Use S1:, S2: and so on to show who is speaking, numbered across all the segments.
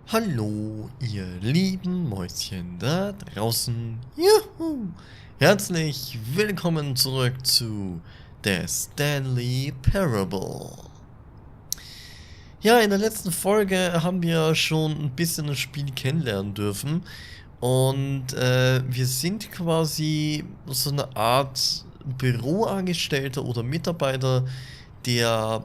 S1: Hallo, ihr lieben Mäuschen da draußen. Juhu! Herzlich willkommen zurück zu der Stanley Parable. Ja, in der letzten Folge haben wir schon ein bisschen das Spiel kennenlernen dürfen. Und wir sind quasi so eine Art Büroangestellter oder Mitarbeiter, der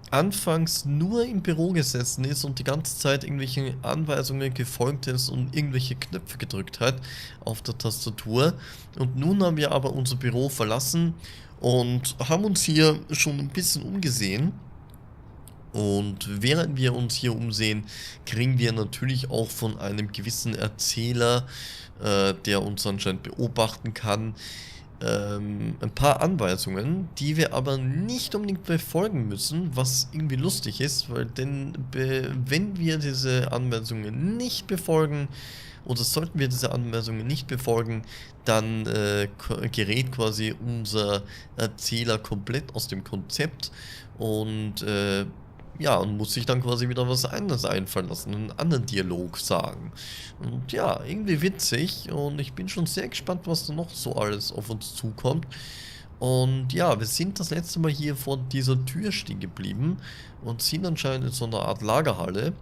S1: anfangs nur im Büro gesessen ist und die ganze Zeit irgendwelche Anweisungen gefolgt ist und irgendwelche Knöpfe gedrückt hat auf der Tastatur. Und nun haben wir aber unser Büro verlassen und haben uns hier schon ein bisschen umgesehen. Und während wir uns hier umsehen, kriegen wir natürlich auch von einem gewissen Erzähler, der uns anscheinend beobachten kann, ein paar Anweisungen, die wir aber nicht unbedingt befolgen müssen, was irgendwie lustig ist, weil wenn wir diese Anweisungen nicht befolgen, oder sollten wir diese Anweisungen nicht befolgen, dann gerät quasi unser Erzähler komplett aus dem Konzept und ja, und muss sich dann quasi wieder was anderes einfallen lassen, einen anderen Dialog sagen. Und ja, irgendwie witzig und ich bin schon sehr gespannt, was da noch so alles auf uns zukommt. Und ja, wir sind das letzte Mal hier vor dieser Tür stehen geblieben und sind anscheinend in so einer Art Lagerhalle.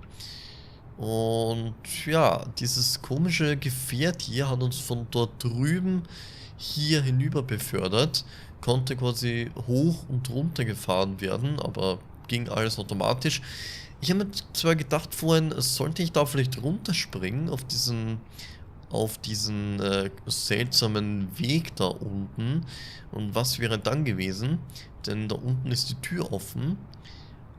S1: Und ja, dieses komische Gefährt hier hat uns von dort drüben hier hinüber befördert, konnte quasi hoch und runter gefahren werden, aber ging alles automatisch. Ich habe mir zwar gedacht vorhin, sollte ich da vielleicht runterspringen auf diesen seltsamen Weg da unten. Und was wäre dann gewesen? Denn da unten ist die Tür offen.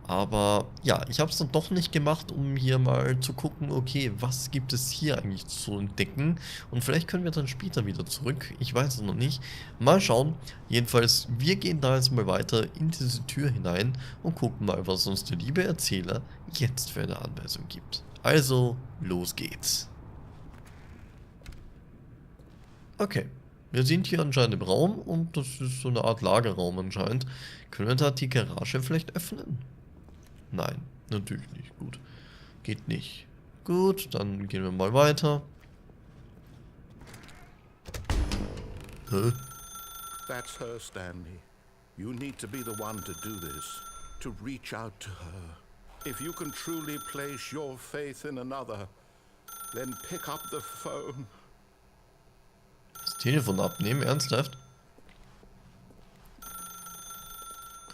S1: Aber ja, ich habe es dann doch nicht gemacht, um hier mal zu gucken, okay, was gibt es hier eigentlich zu entdecken? Und vielleicht können wir dann später wieder zurück. Ich weiß es noch nicht. Mal schauen. Jedenfalls, wir gehen da jetzt mal weiter in diese Tür hinein und gucken mal, was uns der liebe Erzähler jetzt für eine Anweisung gibt. Also, los geht's. Okay. Wir sind hier anscheinend im Raum und das ist so eine Art Lagerraum anscheinend. Können wir da die Garage vielleicht öffnen? Nein, natürlich nicht. Gut. Geht nicht. Gut, dann gehen wir mal weiter. Hä?
S2: That's her, Stanley. You need to be the one to do this, to reach out to her. If you can truly place your faith in another, then pick up the phone.
S1: Das Telefon abnehmen? Ernsthaft?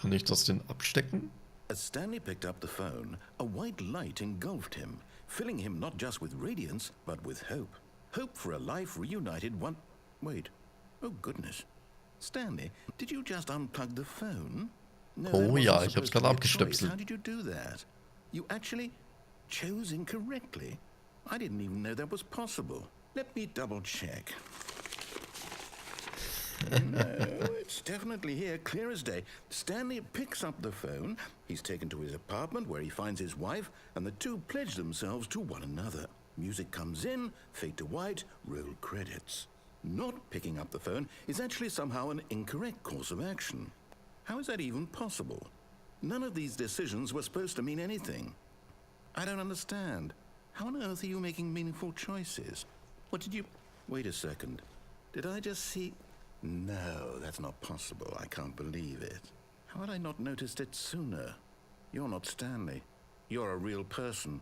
S1: Kann ich das denn abstecken?
S3: As Stanley picked up the phone, a white light engulfed him, filling him not just with radiance, but with hope. Hope for a life reunited one... Wait. Oh, goodness. Stanley, did you just unplug the phone? No,
S1: Oh ja, ich hab's gerade
S3: How
S1: abgestöpselt.
S3: did you do that? You actually chose incorrectly? I didn't even know that was possible. Let me double check. No, it's definitely here, clear as day. Stanley picks up the phone. He's taken to his apartment where he finds his wife, and the two pledge themselves to one another. Music comes in, fade to white, roll credits. Not picking up the phone is actually somehow an incorrect course of action. How is that even possible? None of these decisions were supposed to mean anything. I don't understand. How on earth are you making meaningful choices? What did you... Wait a second. Did I just see... No, that's not possible. I can't believe it. How had I not noticed it sooner? You're not Stanley. You're a real person.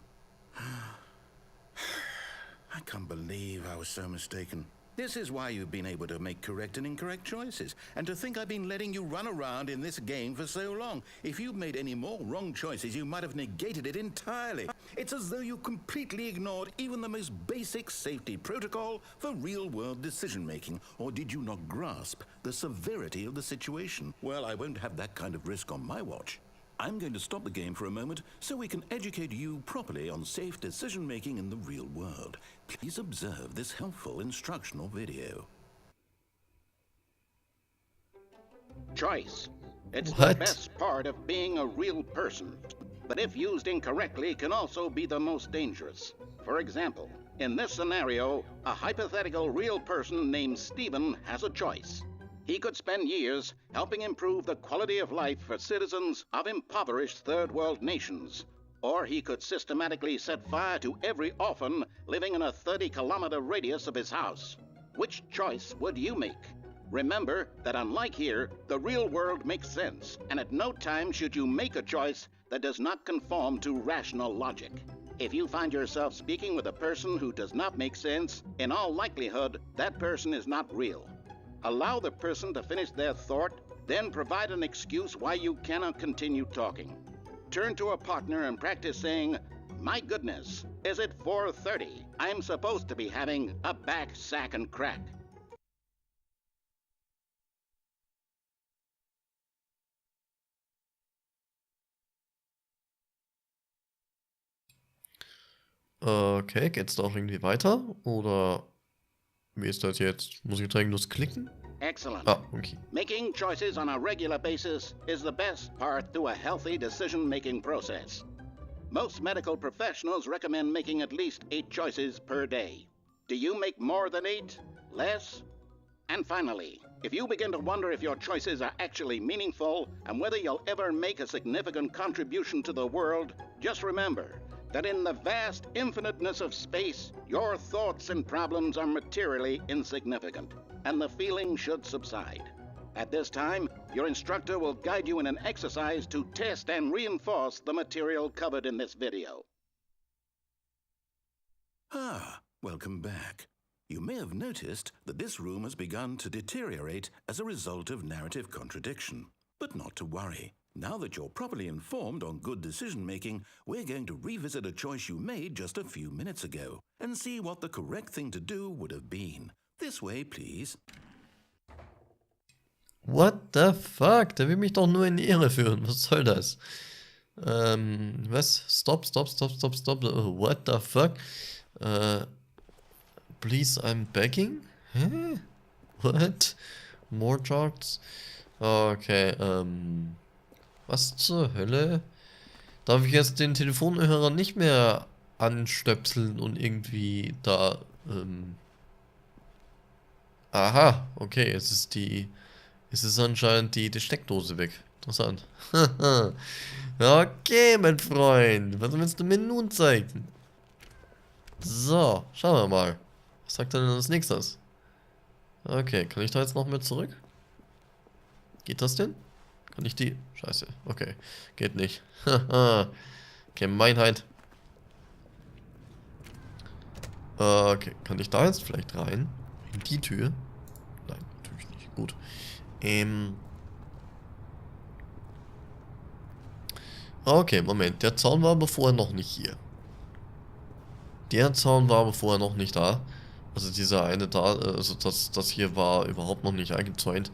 S3: I can't believe I was so mistaken. This is why you've been able to make correct and incorrect choices. And to think I've been letting you run around in this game for so long. If you'd made any more wrong choices, you might have negated it entirely. It's as though you completely ignored even the most basic safety protocol for real-world decision-making. Or did you not grasp the severity of the situation? Well, I won't have that kind of risk on my watch. I'm going to stop the game for a moment so we can educate you properly on safe decision-making in the real world. Please observe this helpful instructional video.
S4: Choice. It's
S1: What?
S4: the best part of being a real person. But if used incorrectly, can also be the most dangerous. For example, in this scenario, a hypothetical real person named Stephen has a choice. He could spend years helping improve the quality of life for citizens of impoverished third world nations. Or he could systematically set fire to every orphan living in a 30-kilometer radius of his house. Which choice would you make? Remember that unlike here, the real world makes sense, and at no time should you make a choice that does not conform to rational logic. If you find yourself speaking with a person who does not make sense, in all likelihood, that person is not real. Allow the person to finish their thought, then provide an excuse why you cannot continue talking. Turn to a partner and practice saying, "My goodness, is it 4:30? I'm supposed to be having a back, sack, and crack."
S1: Okay, geht's da auch irgendwie weiter? Oder wie ist das jetzt? Muss ich jetzt eigentlich bloß klicken?
S4: Excellent.
S1: Ah, okay.
S4: Making choices on a regular basis is the best part to a healthy decision-making process. Most medical professionals recommend making at least 8 choices per day. Do you make more than 8? Less? And finally, if you begin to wonder if your choices are actually meaningful and whether you'll ever make a significant contribution to the world, just remember that in the vast infiniteness of space, your thoughts and problems are materially insignificant, and the feeling should subside. At this time, your instructor will guide you in an exercise to test and reinforce the material covered in this video.
S3: Ah, welcome back. You may have noticed that this room has begun to deteriorate as a result of narrative contradiction. But not to worry. Now that you're properly informed on good decision-making, we're going to revisit a choice you made just a few minutes ago and see what the correct thing to do would have been. This way, please.
S1: What the fuck? Der will mich doch nur in die Irre führen. Was soll das? Was? Stop. What the fuck? Please, I'm begging? Hä? What? More charts? Okay, was zur Hölle? Darf ich jetzt den Telefonhörer nicht mehr anstöpseln und irgendwie da, aha, okay, es ist anscheinend die Steckdose weg. Interessant. Okay, mein Freund, was willst du mir nun zeigen? So, schauen wir mal. Was sagt er denn als nächstes? Okay, kann ich da jetzt noch mehr zurück? Geht das denn? Kann ich die... Scheiße, okay. Geht nicht. Gemeinheit. Okay, kann ich da jetzt vielleicht rein? In die Tür? Nein, natürlich nicht. Gut. Okay, Moment. Der Zaun war aber vorher noch nicht hier. Der Zaun war aber vorher noch nicht da. Also dieser eine da, also das hier war überhaupt noch nicht eingezäunt.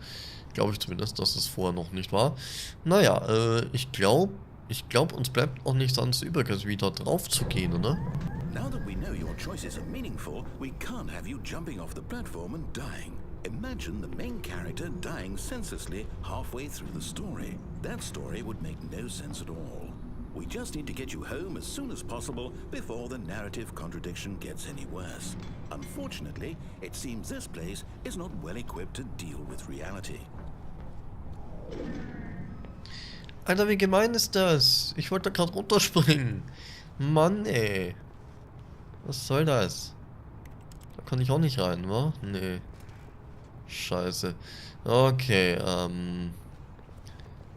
S1: Glaube ich zumindest, dass es vorher noch nicht war. Naja, ich glaube, uns bleibt auch nichts anderes übrig, als wieder drauf zu gehen, oder?
S3: Now that we know your choices are meaningful, we can't have you jumping off the platform and dying. Imagine the main character dying senselessly halfway through the story. That story would make no sense at all. We just need to get you home as soon as possible before the narrative contradiction gets any worse. Unfortunately, it seems this place is not well equipped to deal with reality.
S1: Alter, wie gemein ist das? Ich wollte gerade runterspringen. Mann, ey. Was soll das? Da kann ich auch nicht rein, wa? Nee. Scheiße. Okay,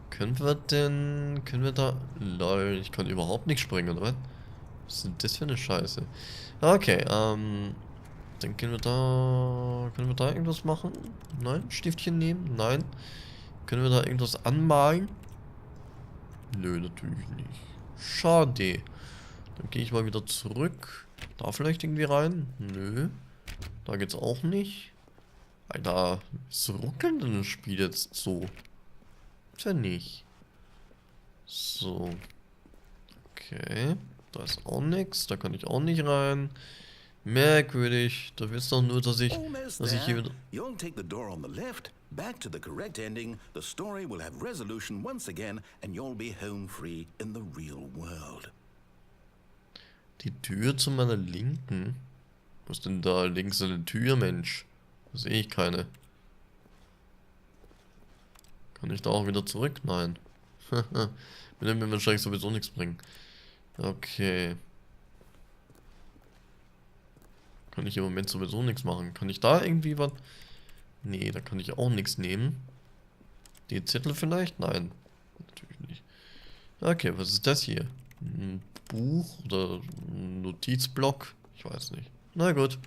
S1: können wir da... Lol, ich kann überhaupt nicht springen, oder was? Was ist denn das für eine Scheiße? Okay, dann können wir da irgendwas machen? Nein? Stiftchen nehmen? Nein. Können wir da irgendwas anmalen? Nö, natürlich nicht. Schade. Dann gehe ich mal wieder zurück. Da vielleicht irgendwie rein? Nö. Da geht's auch nicht. Alter, was ruckelt denn das Spiel jetzt so? Ja nicht. So. Okay. Da ist auch nichts. Da kann ich auch nicht rein. Merkwürdig. Da willst doch nur, dass ich hier wieder...
S3: You'll take the door on the left, back to the correct ending, the story will have resolution once again, and you'll be home free in the real world.
S1: Die Tür zu meiner Linken? Was ist denn da links eine Tür, Mensch? Da sehe ich keine. Kann ich da auch wieder zurück? Nein. Würde mir wahrscheinlich sowieso nichts bringen. Okay. Kann ich im Moment sowieso nichts machen. Kann ich da irgendwie was? Nee, da kann ich auch nichts nehmen. Die Zettel vielleicht? Nein. Natürlich nicht. Okay, was ist das hier? Ein Buch oder ein Notizblock? Ich weiß nicht. Na gut.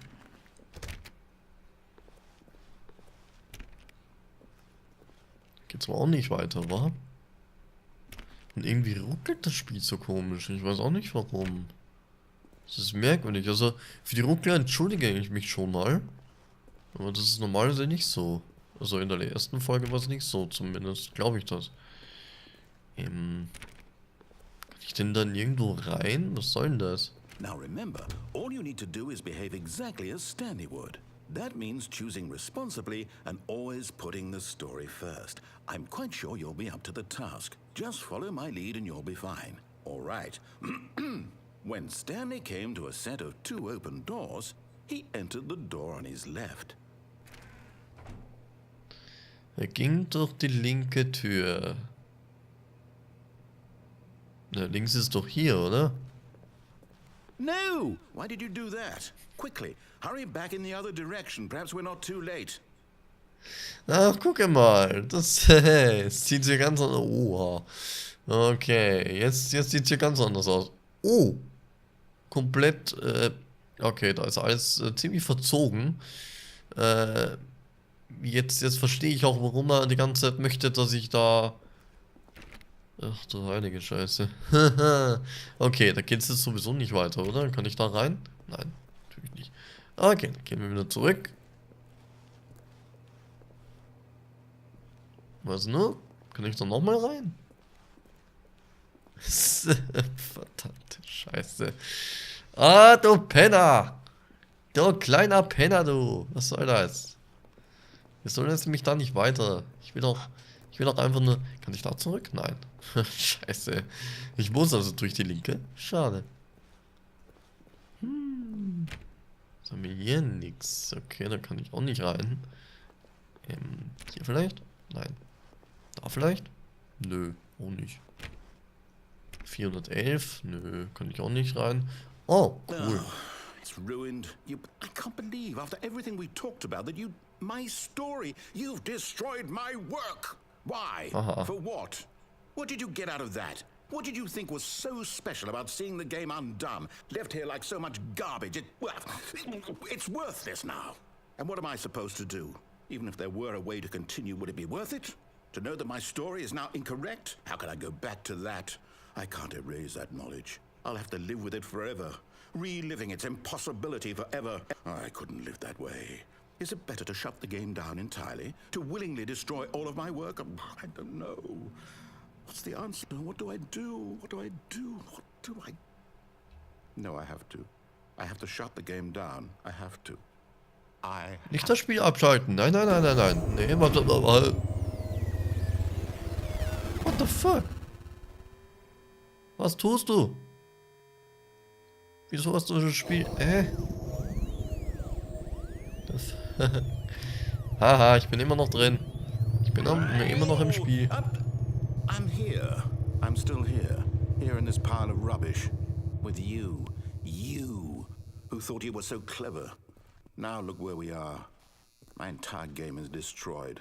S1: Geht's aber auch nicht weiter, wa? Und irgendwie ruckelt das Spiel so komisch. Ich weiß auch nicht warum. Das ist merkwürdig. Also, für die Ruckler entschuldige ich mich schon mal. Aber das ist normalerweise nicht so. Also in der ersten Folge war es nicht so, zumindest glaube ich das. Kann ich denn dann irgendwo rein? Was soll denn das?
S3: Now remember, all you need to do is behave exactly as Stanley would. That means choosing responsibly and always putting the story first. I'm quite sure you'll be up to the task. Just follow my lead and you'll be fine. All right. When Stanley came to a set of 2 open doors, he entered the door on his left.
S1: Er ging durch die linke Tür. Na, links ist doch hier, oder?
S3: No! Why did you do that? Quickly, hurry back in the other direction. Perhaps we're not too late.
S1: Ach, gucke mal. Das, es sieht hier ganz anders aus. Oha. Okay, jetzt sieht es hier ganz anders aus. Oh! Komplett, okay, da ist alles ziemlich verzogen. Jetzt verstehe ich auch, warum er die ganze Zeit möchte, dass ich da... Ach du heilige Scheiße. Okay, da geht es jetzt sowieso nicht weiter, oder? Kann ich da rein? Nein, natürlich nicht. Okay, dann gehen wir wieder zurück. Was nur? Kann ich da nochmal rein? Verdammte Scheiße. Ah, du Penner! Du kleiner Penner, du! Was soll das? Wir sollen jetzt nämlich da nicht weiter. Ich will doch einfach nur... Kann ich da zurück? Nein. Scheiße. Ich muss also durch die linke. Schade. Was haben wir hier? Nix. Okay, da kann ich auch nicht rein. Hier vielleicht? Nein. Da vielleicht? Nö, auch nicht. 411? Nö, kann ich auch nicht rein. Oh, cool.
S3: Oh, it's ruined. I can't believe, after everything we talked about, that my story, you've destroyed my work. Why? For what? What did you get out of that? What did you think was so special about seeing the game undone, left here like so much garbage? It's worthless now. And what am I supposed to do? Even if there were a way to continue, would it be worth it? To know that my story is now incorrect? How can I go back to that? I can't erase that knowledge. I'll have to live with it forever, reliving its impossibility forever. I couldn't live that way. Is it better to shut the game down entirely? To willingly destroy all of my work? I don't know. What's the answer? What do I do? What do I do? What do I... No, I have to. I have to shut the game down. I have to.
S1: Nicht das Spiel abschalten. Nein, nein, nein, nein, nein. Nee, warte. What the fuck? Was tust du? Wieso hast du das Spiel... Das... Haha, ich bin immer noch drin. Ich bin immer noch im Spiel.
S3: I'm here. I'm still here. Here in this pile of rubbish. With you. You. Who thought you were so clever. Now look where we are. My entire game is destroyed.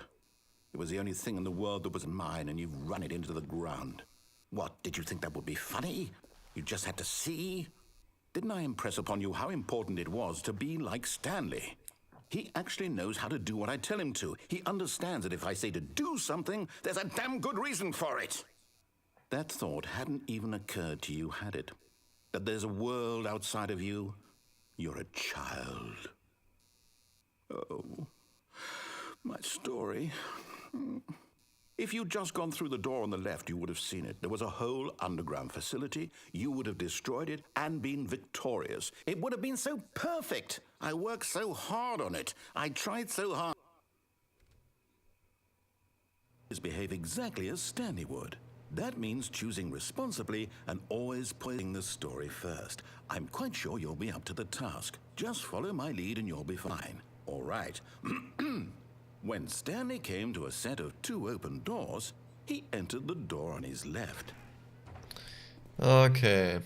S3: It was the only thing in the world that was mine, and you've run it into the ground. What, did you think that would be funny? You just had to see? Didn't I impress upon you how important it was to be like Stanley? He actually knows how to do what I tell him to. He understands that if I say to do something, there's a damn good reason for it. That thought hadn't even occurred to you, had it? That there's a world outside of you? You're a child. Oh, my story. If you'd just gone through the door on the left, you would have seen it. There was a whole underground facility. You would have destroyed it and been victorious. It would have been so perfect. I worked so hard on it. I tried so hard. Behave exactly as Stanley would. That means choosing responsibly and always putting the story first. I'm quite sure you'll be up to the task. Just follow my lead and you'll be fine. All right. When Stanley came to a set of 2 open doors, he entered the door on his left.
S1: Okay.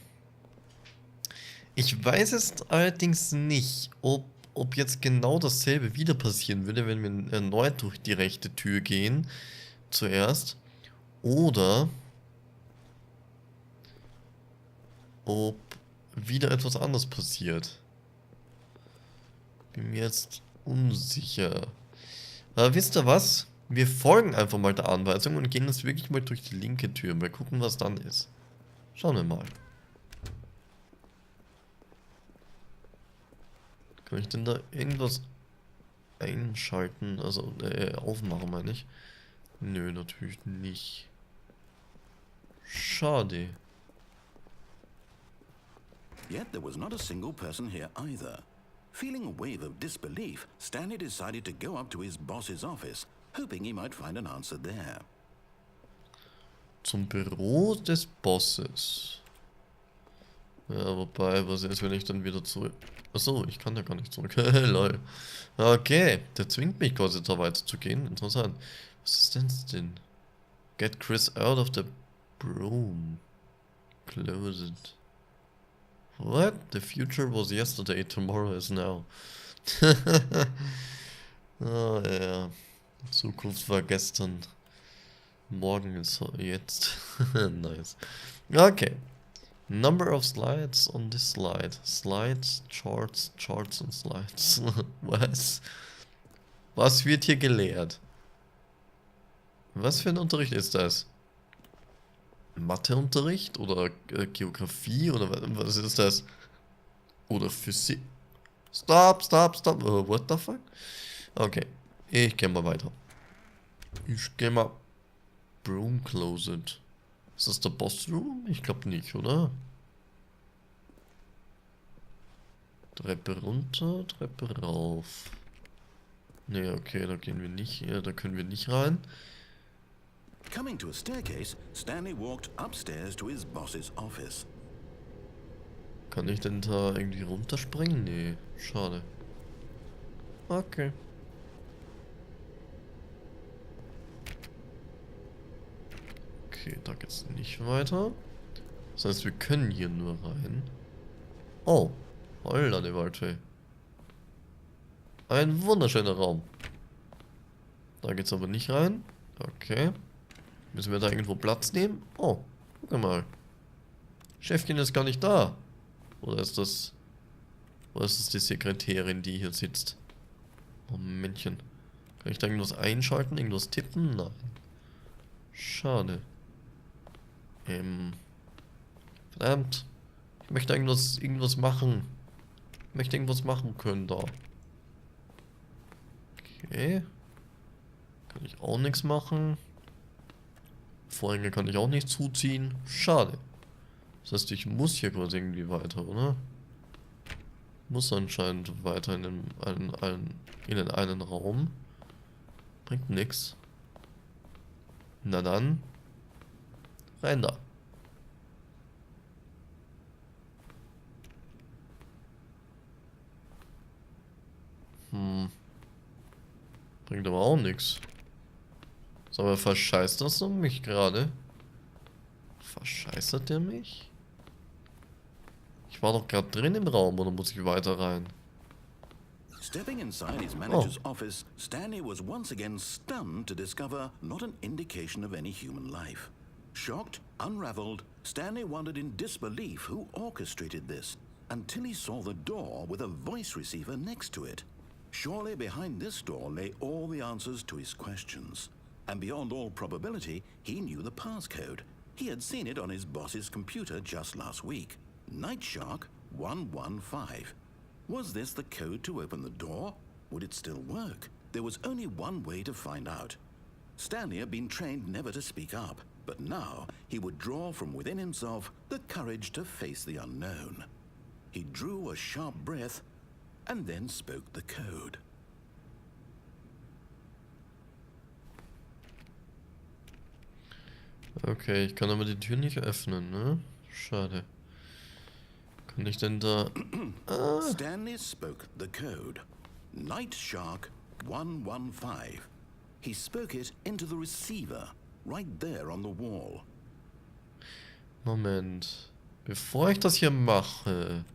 S1: Ich weiß jetzt allerdings nicht, ob jetzt genau dasselbe wieder passieren würde, wenn wir erneut durch die rechte Tür gehen. Zuerst. Oder ob wieder etwas anderes passiert. Bin mir jetzt unsicher. Aber wisst ihr was? Wir folgen einfach mal der Anweisung und gehen jetzt wirklich mal durch die linke Tür. Mal gucken, was dann ist. Schauen wir mal. Kann ich denn da irgendwas einschalten? Also, aufmachen meine ich. Nö, natürlich nicht. Schade.
S3: Yet there was not a single person here either. Feeling a wave of disbelief, Stanley decided to go up to his boss's office, hoping he might find an answer there.
S1: Zum Büro des Bosses. Ja, wobei, was ist, wenn ich dann wieder zurück... Achso, ich kann ja gar nicht zurück. Lol. Okay, der zwingt mich quasi da weiter zu gehen. Interessant. Was ist denn das denn? Get Chris out of the broom. Close it. What? The future was yesterday, tomorrow is now. Oh ja. Zukunft war gestern. Morgen ist jetzt. Nice. Okay. Number of slides on this slide. Slides, charts, charts und slides. Was? Was wird hier gelehrt? Was für ein Unterricht ist das? Matheunterricht oder Geografie oder was ist das? Oder Physik? Stop, stop, stop. What the fuck? Okay, ich gehe mal weiter. Ich gehe mal. Broom Closet. Ist das der Boss Room? Ich glaube nicht, oder? Treppe runter, Treppe rauf. Ne, okay, da gehen wir nicht, da können wir nicht rein.
S3: Coming to a staircase, Stanley walked upstairs to his boss's office.
S1: Kann ich denn da irgendwie runterspringen? Nee, schade. Okay. Okay, da geht's nicht weiter. Das heißt, wir können hier nur rein. Oh, holla die Waldfee. Ein wunderschöner Raum. Da geht's aber nicht rein. Okay. Müssen wir da irgendwo Platz nehmen? Oh, guck mal. Chefchen ist gar nicht da. Oder ist das die Sekretärin, die hier sitzt? Momentchen. Kann ich da irgendwas einschalten? Irgendwas tippen? Nein. Schade. Verdammt. Ich möchte irgendwas machen. Ich möchte irgendwas machen können da. Okay. Kann ich auch nichts machen. Vorhänge kann ich auch nicht zuziehen. Schade. Das heißt, ich muss hier quasi irgendwie weiter, oder? Muss anscheinend weiter in den einen Raum. Bringt nix. Na dann. Rein da. Bringt aber auch nichts. Sag mal, verscheißt das um mich gerade? Verscheißert der mich? Ich war doch gerade drin im Raum, oder muss ich weiter rein?
S3: Stepping inside his manager's office, Stanley was once again stunned to discover not an indication of any human life. Shocked, unraveled, Stanley wondered in disbelief who orchestrated this, until he saw the door with a voice receiver next to it. Surely behind this door lay all the answers to his questions. And beyond all probability, he knew the passcode. He had seen it on his boss's computer just last week. Night Shark 115. Was this the code to open the door? Would it still work? There was only one way to find out. Stanley had been trained never to speak up, but now he would draw from within himself the courage to face the unknown. He drew a sharp breath and then spoke the code.
S1: Okay, ich kann aber die Tür nicht öffnen, ne? Schade. Kann ich denn da...
S3: Stanley spoke the code. Night Shark 115. He spoke it into the receiver, right there on the wall.
S1: Moment. Bevor ich das hier mache,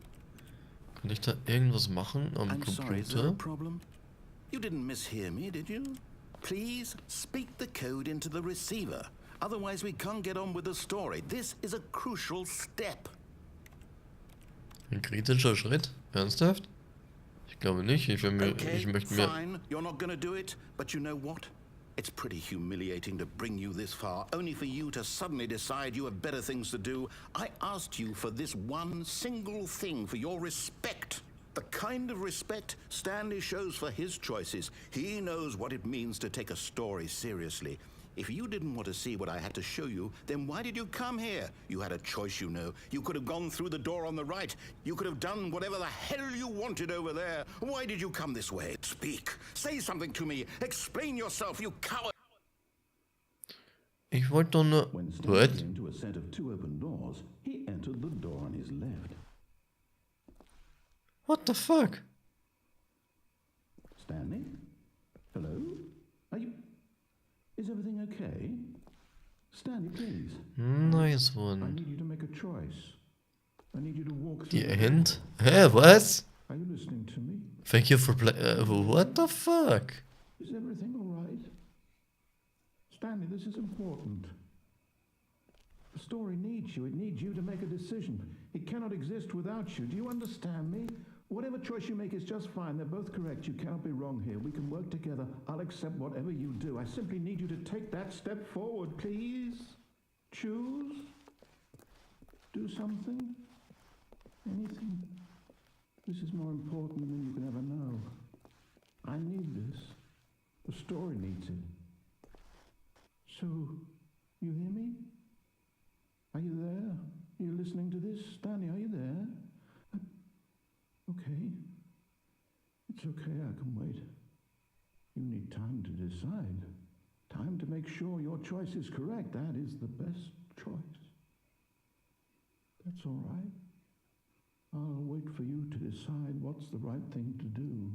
S1: Kann ich da irgendwas machen am
S3: I'm sorry, is there a
S1: Computer?
S3: problem? You didn't mishear me, did you? Please speak the code into the receiver. Otherwise we can't get on with the story. This is a crucial step.
S1: Ein kritischer Schritt? Ernsthaft? Ich glaube nicht. Ich
S3: Okay,
S1: möchte mir...
S3: fine. You're not gonna do it, but you know what? It's pretty humiliating to bring you this far, only for you to suddenly decide you have better things to do. I asked you for this one single thing, for your respect. The kind of respect Stanley shows for his choices. He knows what it means to take a story seriously. If you didn't want to see what I had to show you, then why did you come here? You had a choice, you know. You could have gone through the door on the right. You could have done whatever the hell you wanted over there. Why did you come this way? Speak. Say something to me. Explain yourself, you coward.
S1: Ich wollte doch nur...
S5: When
S1: What?
S5: Stanley came to a set of 2 open doors, he entered the door on his left.
S1: What the fuck?
S5: Stanley? Hello? Are you... Is everything okay? Stanley, please.
S1: Nice
S5: I
S1: one.
S5: need you to make a choice. I need you to walk
S1: Die
S5: through...
S1: Hand? Hä, was?
S5: Are you listening to me?
S1: Thank you for play... what the fuck?
S5: Is everything all right? Stanley, this is important. The story needs you. It needs you to make a decision. It cannot exist without you. Do you understand me? Whatever choice you make is just fine. They're both correct. You cannot be wrong here. We can work together. I'll accept whatever you do. I simply need you to take that step forward, please. Choose. Do something. Anything. This is more important than you can ever know. I need this. The story needs it. So, you hear me? Are you there? Are you listening to this? Stanley, are you there? Okay. It's okay, I can wait. You need time to decide. Time to make sure your choice is correct. That is the best choice. That's all right. I'll wait for you to decide what's the right thing to do.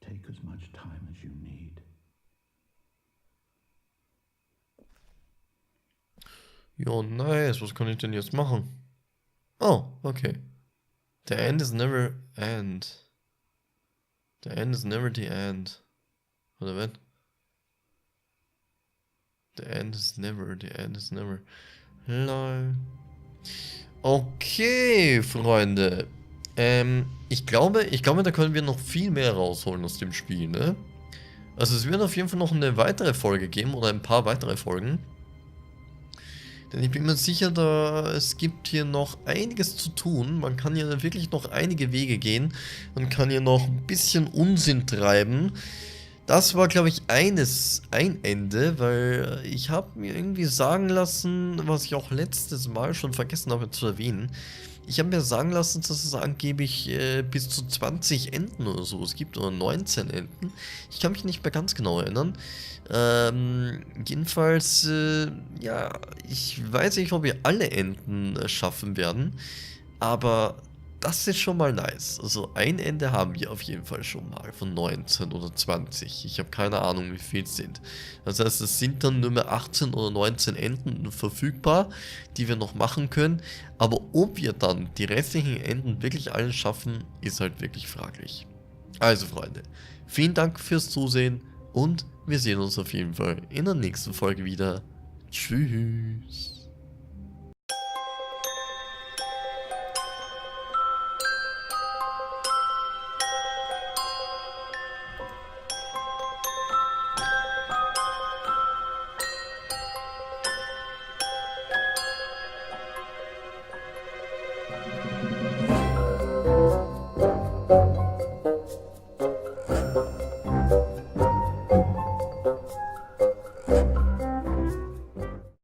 S5: Take as much time as you need.
S1: Jo, nice. Was kann ich denn jetzt machen? Oh, okay. The end is never end. The end is never the end. Oder was? The end is never, the end is never. Lol. Okay, Freunde. Ich glaube, da können wir noch viel mehr rausholen aus dem Spiel, ne? Also es wird auf jeden Fall noch eine weitere Folge geben oder ein paar weitere Folgen. Denn ich bin mir sicher, es gibt hier noch einiges zu tun. Man kann hier wirklich noch einige Wege gehen. Man kann hier noch ein bisschen Unsinn treiben. Das war, glaube ich, ein Ende, weil ich habe mir irgendwie sagen lassen, was ich auch letztes Mal schon vergessen habe zu erwähnen. Ich habe mir sagen lassen, dass es angeblich bis zu 20 Enden oder so es gibt, oder 19 Enden. Ich kann mich nicht mehr ganz genau erinnern. Jedenfalls, ja, ich weiß nicht, ob wir alle Enden schaffen werden, aber das ist schon mal nice. Also ein Ende haben wir auf jeden Fall schon mal von 19 oder 20. Ich habe keine Ahnung, wie viel es sind. Das heißt, es sind dann nur mehr 18 oder 19 Enden verfügbar, die wir noch machen können. Aber ob wir dann die restlichen Enden wirklich alle schaffen, ist halt wirklich fraglich. Also Freunde, vielen Dank fürs Zusehen und wir sehen uns auf jeden Fall in der nächsten Folge wieder. Tschüss.